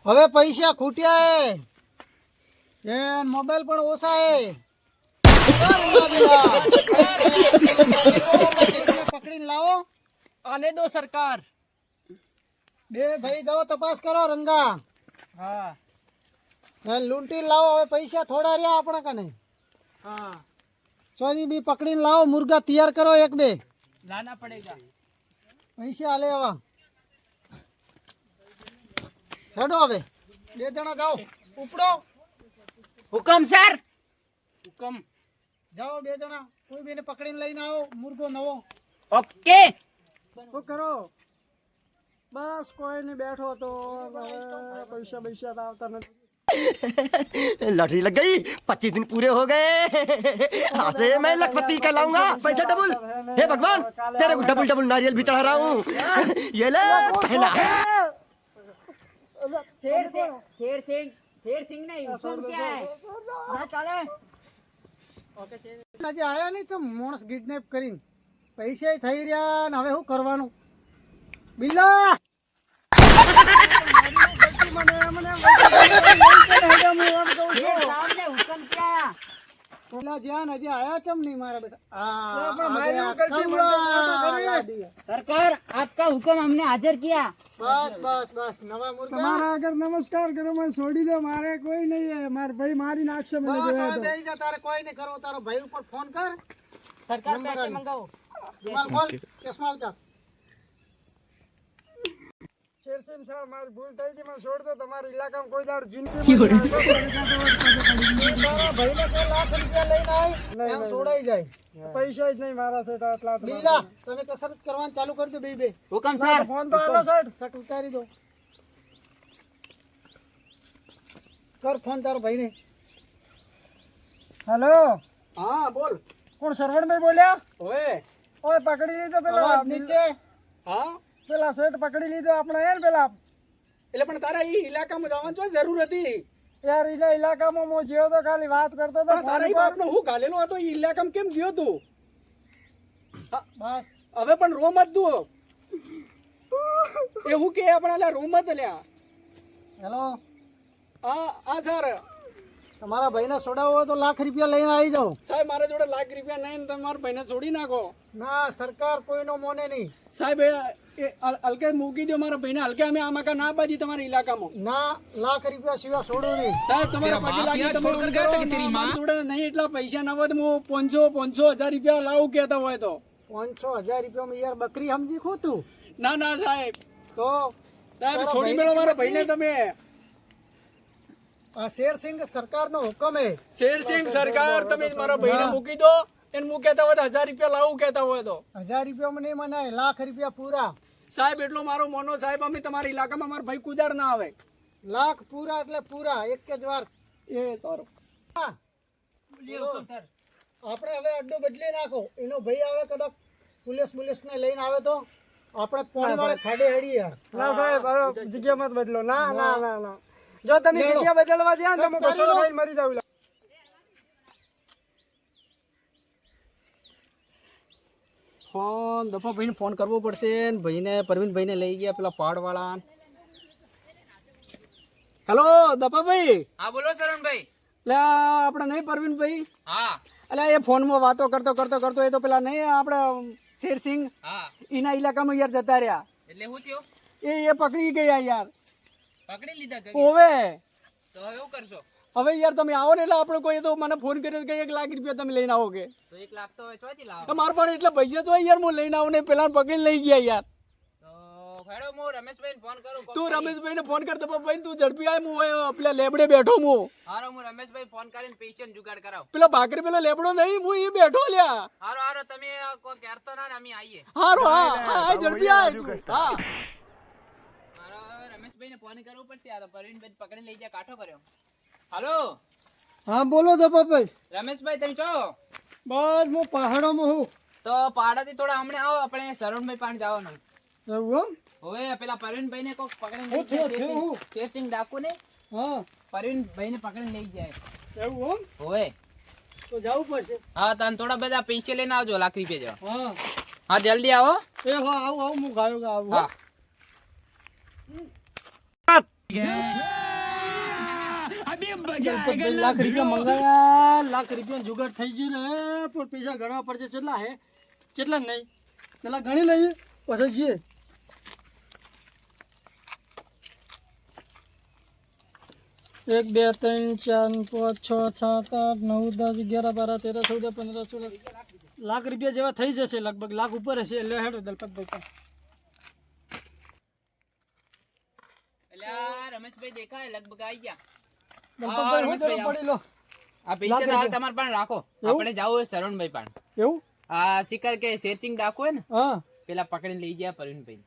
હવે પૈસા ખૂટ્યા એ મોબાઈલ પણ ઓછા પકડીને લાવો આને દો સરકાર. બે ભાઈ જાઓ તપાસ કરો રંગા. હા લૂંટી લાવો. હવે પૈસા થોડા રહ્યા આપણા કને. હા ચોથી બી પકડીને લાવો. મુર્ગા તૈયાર કરો એક બે. લાના પડેગા. પૈસા હાલે આવા હેડો. હવે બે જણા જાઓ. ઉપડો. હુકમ સર. હુકમ. જાઓ બે જણા. કોઈ બેને પકડીને લઈને આવો. મુર્ગો નવો. ઓકે. શું કરો? બસ કોઈ નહીં, બેઠો તો પૈસા પૈસા આવતા નથી. लॉटरी लग गई, 25 दिन पूरे हो गए। आज से मैं लखपति कहलाऊंगा। पैसा डबल। हे भगवान, तेरे को डबल डबल नारियल भी चढ़ा रहा हूँ। ये ले पहला। शेर सिंह नहीं, हुकम क्या है? ना चले. આજે આયા નહીં તો માણસ કિડનેપ કરીને પૈસા થઈ રહ્યા ને હવે શું કરવાનું? બિલા सरकार आपका हुक्म हमने हाजिर किया. બસ બસ બસ. નવા મુર્ગા તમારા આગળ નમસ્કાર કરો, મને છોડી દો, મારે કોઈ નહીં હે, માર ભાઈ મારી નાખશે મને. બસ હવે બેહી જા. તારે કોઈ નહીં કરવું. તારો ભાઈ ઉપર ફોન કર. सरकार पैसे मंगाओ. રૂમાલ ખોલ. ચશ્મા ઉતાર. શેરસિંહ સાહેબ, મારી ભૂલ થઈ ગઈ, મને છોડ દો. તમારા ઇલાકામાં કોઈ દાડ જિંદગી તારા ભાઈને કોઈ લાખ રૂપિયા લઈને આય એમ છોડાઈ જાય. પૈસા જ નહીં મારા છે એટલા. બિલા તમે કસરત કરવાનું ચાલુ કરી દો. બે બે हुकम सर. ફોન તો આલો સાહેબ. શર્ટ ઉતારી દો. કર ફોન તારો ભાઈને. હેલો, હા બોલ. કોણ સરવણભાઈ બોલ્યા? ઓએ ઓય પકડી લીધો પેલા. અવાજ નીચે. હા, પેલા શર્ટ પકડી લીધો આપણે હે ને પેલા. એટલે પણ તારા ઈ ઇલાકામાં જવાની શું જરૂર હતી? યાર એના ઇલાકામાં હું જ્યો તો ખાલી વાત કરતો તો. તારા ઈ બાપનો હું ગાલેલો હતો ઈ ઇલાકામાં કેમ ગયો તું? બસ હવે પણ રોમ જ તું. એવું કે આપણા લે રોમ જ લ્યા. હેલો. આ સર તમારા ભાઈને છોડાવવો હોય તો લાખ રૂપિયા લઈને આવી જાઓ. સાહેબ મારા જોડે લાખ રૂપિયા નહીં, તમારા ભાઈને છોડી નાખો. ના, સરકાર કોઈનો મોને નહીં. સાહેબ હલકે મૂકી દો મારા ભાઈને. હલકે અમે આમાં કા ના બાજી તમારા ઇલાકામાં. ના, લાખ રૂપિયા સિવાય છોડો નહીં. સાહેબ તમારા પગે લાગી તમે જોડે નહીં એટલા પૈસા ના હોય તો હું 500,000 રૂપિયા લાવું કેતા હોય તો. 500,000 રૂપિયામાં યાર બકરી સમજી ખોતું. ના ના સાહેબ. તો સાહેબ છોડી મેળો મારા ભાઈને તમે. આ શેરસિંહ સરકારનો હુકમ હે. શેરસિંહ સરકાર તમે મારા ભાઈને મૂકી દો. એને હું કહેતા હોય તો 1000 રૂપિયા લાવું કહેતા હોય તો 1000 રૂપિયામાં નહીં મનાય. લાખ રૂપિયા પૂરા. સાહેબ એટલો મારો મોનો સાહેબ. અમે તમારા ઇલાકામાં મારા ભાઈ કુદાડ ના આવે. લાખ પૂરા એટલે પૂરા એક જ વાર. એ સારું. આપણે હવે અડ્ડો બદલી નાખો. એનો ભાઈ આવે કદાચ પુલિસ ને લઈને આવે તો આપણે પોણી વાળે ખાડે હડી યાર. ના સાહેબ, હવે જગ્યા મત બદલો. ના ના ના ના, જો તમે જગ્યા બદલવા જ્યાં તો હું કશો થઈને મરી જાઉં. ફોન દફા ભાઈને ફોન કરવો પડશે. ભાઈને પરવીનભાઈને લઈ ગયા પેલા પાડવાળા. હેલો દફાભાઈ. હા બોલો શરણભાઈ. એટલે આપણે નહીં પરવીનભાઈ. હા. એટલે એ ફોનમાં વાતો કરતો એ તો પેલા નહીં આપણે શેરસિંહ હા. એના ઇલાકામાં યાર જતા રહ્યા. એટલે હું થયો? એ પકડી ગયા યાર. પકડી લીધા કે? ઓવે. તો હવે શું કરશો? હવે યાર તમે આવો ને એટલે આપણે કોઈ તો મને ફોન કર્યો કે 1 લાખ રૂપિયા તમે લઈને આવો કે. તો 1 લાખ તો હવે ચોથી લાવો. મારા પાસે એટલે પૈસા તો યાર હું લઈને આવું ને પેલા પકડી લઈ ગયા યાર. તો હેડો હું રમેશભાઈને ફોન કરું. તું રમેશભાઈને ફોન કર તો ભાઈ તું ઝડપી આય. હું પેલા લેબડે બેઠો હું. હારો હું રમેશભાઈ ફોન કરીને પૈસા જુગાડ કરાવ. પેલા ભાખરી પેલા લેબડો નહીં હું એ બેઠો લ્યા. હારો તમે કોઈ કહેતો ના ને અમે આવીએ. હારો હા ઝડપી આય તું. હા હારો રમેશભાઈને ફોન કરવો પડશે. આ તો પરવીનભાઈ પકડીને લઈ જાય કાઠો કર્યો. હાલો. હા બોલો દફાભાઈ. રમેશભાઈ તમે છો? બસ હું પહાડોમાં હું. તો પાડાથી થોડા હમણાં આવો. આપણે શરણભાઈ પાણી જવાનું. એવું હવે પેલા પરવીનભાઈને કોક પકડીને હું થયો, થયો. શેરસિંહ ડાકુ ને હા પરવીનભાઈને પકડીને લઈ જાય. એવું હવે તો જવું પડશે. હા તને થોડા બધા પૈસા લઈને આવજો. લાખ રૂપિયા જેવા. હા હા જલ્દી આવો. એ હા આવું હું ગાયો આવું. હા. લાખ રૂપિયા મંગાયા, લાખ રૂપિયા જુગાડ થઈ ગયું ને, પણ પૈસા ગણવા પડશે. કેટલા હે કેટલા નહીં પેલા ગણી લઈએ પછી જઈએ. 1 2 3 4 5 6 7 8 9 10 11 12 13 14 15 16 લાખ રૂપિયા જેવા થઈ જશે. લગભગ લાખ ઉપર હશે. લે હેડો દલપતભાઈ. અલ્યા રમેશભાઈ દેખાય લગભગ આવી ગયા. દલપતભાઈ હું જરૂર પડી લો. આ પૈસા તો હાલ તમારે પણ રાખો. આપણે જાવું હોય શરણભાઈ પણ. એવું આ શિકાર કે શેરસિંગ ડાકુ હોય ને હા પેલા પકડીને લઈ ગયા પ્રવીણભાઈ.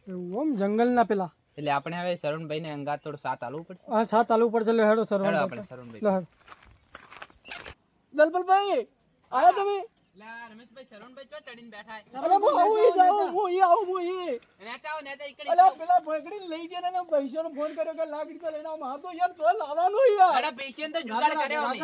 એવું આમ જંગલના પેલા. એટલે આપણે હવે શરણભાઈ ને અંગાત થોડો સાથ આલવું પડશે. હા છા ચાલુ પડશે. લે હેડો સર. હેડો આપણે શરણભાઈ. દલપતભાઈ આયા તમે? લા રમેશભાઈ શરણભાઈ ચો ચડીને બેઠા છે. અરે હું આવું ઈ જાઉં, હું ઈ આવું, હું ઈ. નેચા આવો, નેચા ઈકડી અલા આવો. પેલા પકડીને લઈ ગયા ને પૈસાનો ફોન કર્યો કે લાખ રૂપિયા લઈને આવો. માં તો યાર તો લાવવાનું યાર. અલા પૈસાનો તો જુગાડ કર્યો અમે.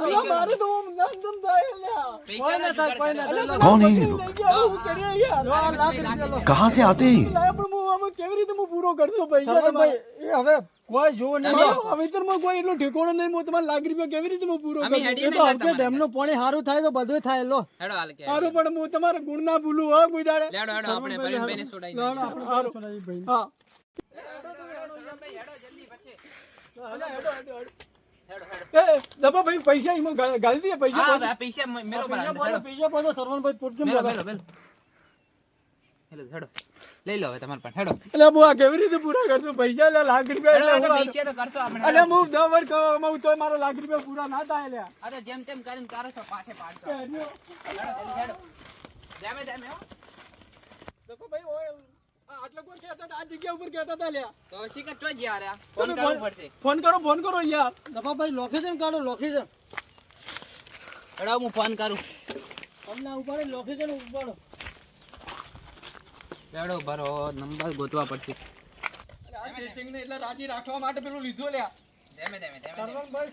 અલા મારે તો નંદન થાય અલ્યા. પૈસાનો જુગાડ કર્યો. कौन है ये लोग? લઈ ગયા હું કરીએ યાર. લાખ રૂપિયા कहाँ से आते हैं? લાય પણ હું આમાં કેવી રીતે હું પૂરો કરશું પૈસા તમારે? એ હવે કોઈ જોવો નહીં. મારો વાવેતરમાં કોઈ એટલો ઠેકોણો નહીં. હું તમારા લાખ રૂપિયા કેવી રીતે હું પૂરો અમે કરું? હેડીએ એ તો નહીં આવતે ડેમનું પાણી સારું થાય તો બધું થાય. લો હેડો હાલ કે. સારું પણ હું તમારા ગુણ ના ભૂલું હો કોઈ દાડે. લેડો હેડો આપણે પ્રવીણભાઈને છોડાઈ લો, દઈએ. આપણે સારું છોડાવી ભાઈ. હા હેડો જલ્દી પછી. એ દબા ભાઈ પૈસા એમાં ગાળી દઈએ. પૈસા હા આ પૈસા મેલો પર હાલ. હેડો પૈસા પાછો સરવણભાઈ પોટ કેમ મેલો લાગે? મેલો મેલો. હેલો હેડો લઈ લો હવે તમારે પણ હેડો. એટલે હું આ કેવી રીતે પૂરા કરશું પૈસા? એટલે લાખ રૂપિયા હેડો એટલે આ તો હું પૈસા તો કરશો આપણે. એટલે હું 10 વર્ષ કમાવું તોય મારો લાખ રૂપિયા પૂરા ના થાય. લ્યા આ તો જેમ તેમ કરીને કરો છો પાઠે પાડશો. હેડો જલ્દી હેડો. જામે જામે હો. દબા ભાઈ ઓય આટલા કોણ કહેતા હતા? આ જગ્યા ઉપર કહેતા હતા. લ્યા તો હવે શીખર ચો જ યાર આ ફોન કરવો પડશે. ફોન કરો યાર. દફા ભાઈ લોકેશન કાઢો, લોકેશન. હેડો હું ફોન કરું. અમને ઉપાડે લોકેશન ઉપાડો. હેડો ભરો નંબર ગોતવા પડશે. આ સેટિંગ ને એટલે રાજી રાખવા માટે પેલું લીધો. લ્યા ધેમે ધેમે ધેમે.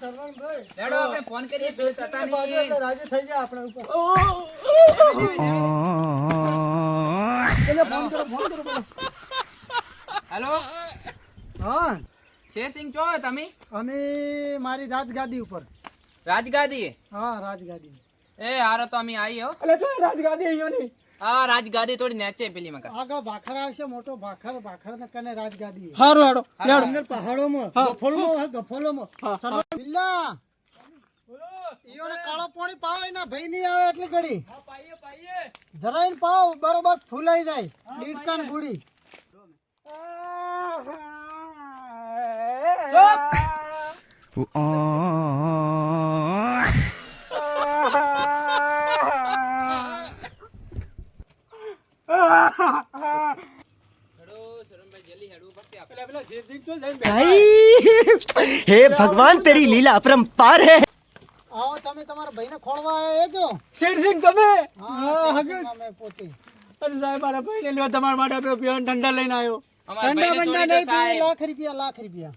સરવણભાઈ હેડો આપણે ફોન કરીએ પેલું તતા બાજુ નહીં. એટલે રાજી થઈ જાય આપણે ઉપર. એટલે ફોન કરો પેલો. હેલો હા શેરસિંહ ચો તમે? અમે મારી રાજગાદી ઉપર. રાજગાદી? હા રાજગાદી. એ હારો તો અમે આવી હો. એટલે તો રાજગાદી આવ્યો નહીં. હા રાજગાદી થોડી નેચે પેલી મકા. આગળ ભાખર આવશે, મોટો ભાખર ને કને રાજગાદી. સારું હેડો. અંદર પહાડોમાં ગફોલોમાં બિલ્લા ઈયોને કાળો પાણી પાવ એના ભાઈ નહીં આવે એટલે ઘડી ધરાઈને પાવ બરોબર ફૂલાઈ જાય. દીડકાન ગુડી હેડો શરણભાઈ જલ્દી હેડવું પડશે આપણે. પેલા સેટિંગ તો જઈને भाई हे भगवान तेरी लीला अपरंपार है. આવો તમે તમારા ભાઈને ખોળવા આવ્યા એ જો. શેરસિંહ તમે? હા સાચું મેં પોતે. અરે સાહેબ મારા ભાઈને લ્યો તમારા માટે આપણે પીવાનું ઠંડા લઈને આવ્યો. અમારા ઠંડા ભાઈને બંડા છોડી નહીં દો પીવે. સાહેબ. લાખ રૂપિયા.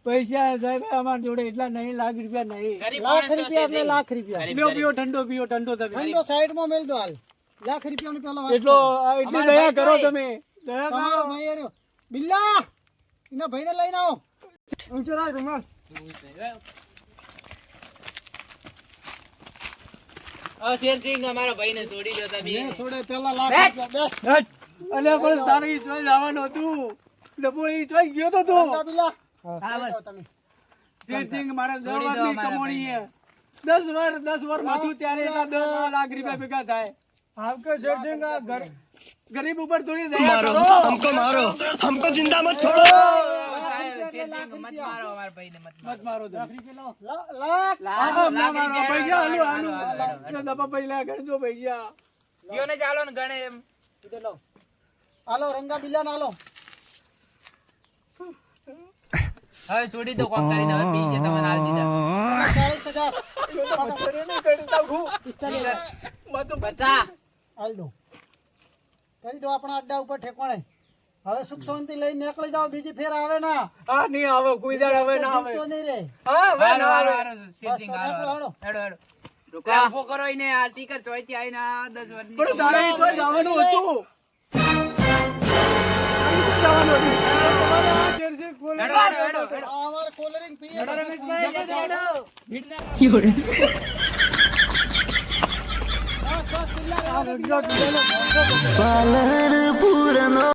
પૈસા સાહેબ અમારા જોડે એટલા નહીં. લાખ રૂપિયા નહીં. ગરીબ લાખ માણસો રૂપિયા એટલે શેરસિંહ. લાખ રૂપિયા. ગરીબ, પીઓ ગરીબ. પીઓ ઠંડો પીઓ ઠંડો તમે. ઠંડો સાઈડમાં મેલ દો હાલ. લાખ રૂપિયાની પેલા વાત એટલો કરો. એટલી અમારા દયા કરો ભાઈ તમે. દયા તમારો કરો. ભાઈ આવ્યો. બિલ્લા એના ભાઈને લઈને આવો. ઊંચો રાખ રૂમાલ. શેરસિંહ અમારા ભાઈને છોડી દો તમે. મેં છોડે પેલા લાખ રૂપિયા. બેસ. હટ. અલ્યા પણ તારે ઈ ચોઈ જવાનું હતું. ડબ્બો ઈ ચોઈ ગયો તો તું. ઠંડા બિલ્લા હા, લઈ જાઓ તમે. શેરસિંહ મારા છોડી દો દવાની અમારા કમોણી છે. 10 વર્ષ માથું ત્યારે એટલા 10 લાખ રૂપિયા ભેગા થાય. આવકે શેરસિંહ આ ગરીબ ઉપર થોડી દયા કરો. हमको मारो, हमको जिंदा मत छोड़ो. સાહેબ શેરસિંહ મત મારો અમારા ભાઈને મત મારો. મત મારો તમે. લાખ હા, ના લાખ મારો. રૂપિયા પૈસા હાલો, હાલો, હાલો. હાલો, હાલો. દબા પૈલા ગણજો પૈસા. ઈયોને ચાલો ને ગણે એમ. હાલો રંગા બિલ્લા ના હાલો. હવે છોડી દો કોક કરીને હવે પી જે તમને હાલ દીધા. 40,000 બચા. હાલ દો. કરી દો આપણા અડ્ડા ઉપર ઠેકાણે. હવે સુખ શાંતિ લઈને નીકળી જાઓ. બીજી ફેર આવે ના. હા નહીં આવે કોઈ દાડ હવે ના આવે. જીવતો નહીં રે. હા હવે હાલો ના હાલો આવે. હાલો શેરસિંહ બસ, હાલો હાલો. હેડો હેડો. રૂકા ઉભો કરો ઈને આ શીકર ચોઈથી આઈને આ 10 વર્ષની પણ તારે ઈ ચોઈ જવાનું હતું. તારે ઈ ચોઈ જવાનું હતું. તમારે આ શેરસિંહ ખોલે. હેડો હેડો હેડો આ અમારે કોલરિંગ પીએ પાલનપુરનો